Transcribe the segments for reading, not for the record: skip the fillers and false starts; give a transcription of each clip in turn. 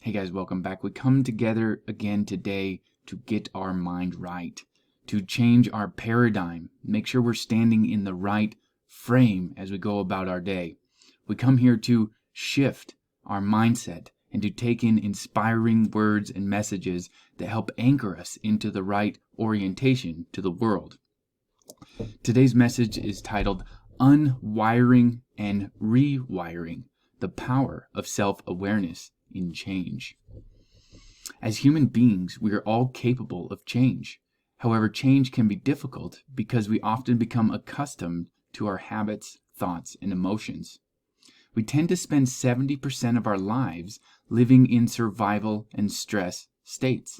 Hey guys, welcome back. We come together again today to get our mind right, to change our paradigm, make sure we're standing in the right frame as we go about our day. We come here to shift our mindset and to take in inspiring words and messages that help anchor us into the right orientation to the world. Today's message is titled Unwiring and Rewiring, the Power of Self-Awareness in Change. As human beings, we are all capable of change. However, change can be difficult because we often become accustomed to our habits, thoughts, and emotions. We tend to spend 70% of our lives living in survival and stress states,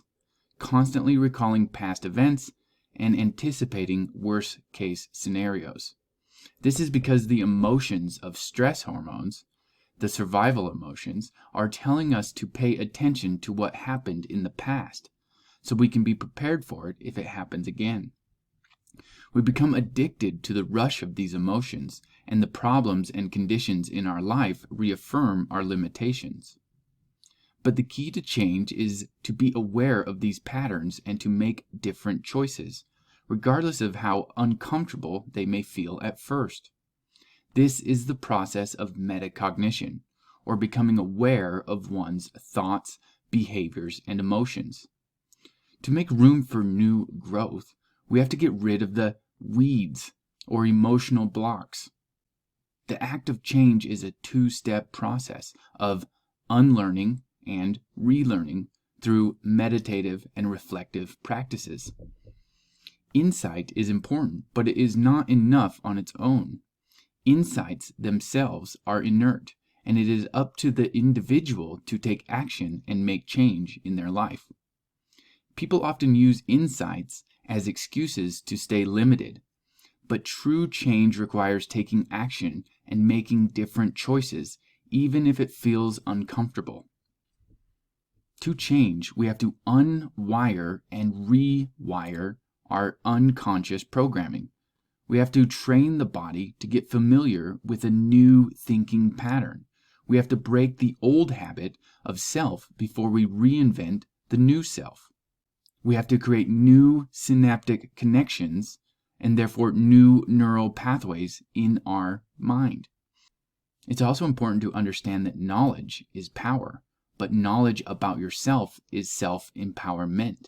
constantly recalling past events and anticipating worst-case scenarios. This is because the emotions of stress hormones, the survival emotions, are telling us to pay attention to what happened in the past so we can be prepared for it if it happens again. We become addicted to the rush of these emotions, and the problems and conditions in our life reaffirm our limitations. But the key to change is to be aware of these patterns and to make different choices, regardless of how uncomfortable they may feel at first. This is the process of metacognition, or becoming aware of one's thoughts, behaviors, and emotions. To make room for new growth, we have to get rid of the weeds or emotional blocks. The act of change is a two-step process of unlearning and relearning through meditative and reflective practices. Insight is important, but it is not enough on its own. Insights themselves are inert, and it is up to the individual to take action and make change in their life. People often use insights as excuses to stay limited, but true change requires taking action and making different choices, even if it feels uncomfortable. To change, we have to unwire and rewire our unconscious programming. We have to train the body to get familiar with a new thinking pattern. We have to break the old habit of self before we reinvent the new self. We have to create new synaptic connections and therefore new neural pathways in our mind. It's also important to understand that knowledge is power, but knowledge about yourself is self-empowerment.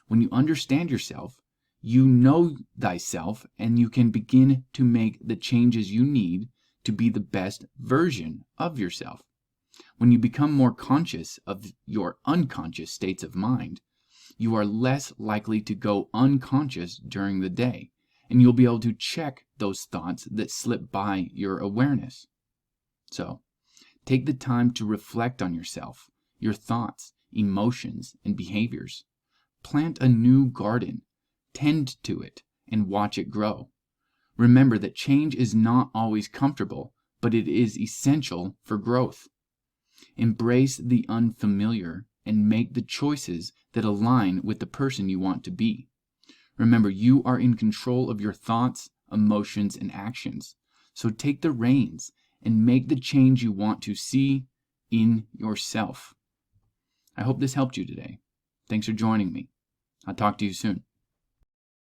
When you understand yourself, you know thyself, and you can begin to make the changes you need to be the best version of yourself. When you become more conscious of your unconscious states of mind, you are less likely to go unconscious during the day, and you'll be able to check those thoughts that slip by your awareness. So, take the time to reflect on yourself, your thoughts, emotions, and behaviors. Plant a new garden. Tend to it and watch it grow. Remember that change is not always comfortable, but it is essential for growth. Embrace the unfamiliar and make the choices that align with the person you want to be. Remember, you are in control of your thoughts, emotions, and actions. So take the reins and make the change you want to see in yourself. I hope this helped you today. Thanks for joining me. I'll talk to you soon.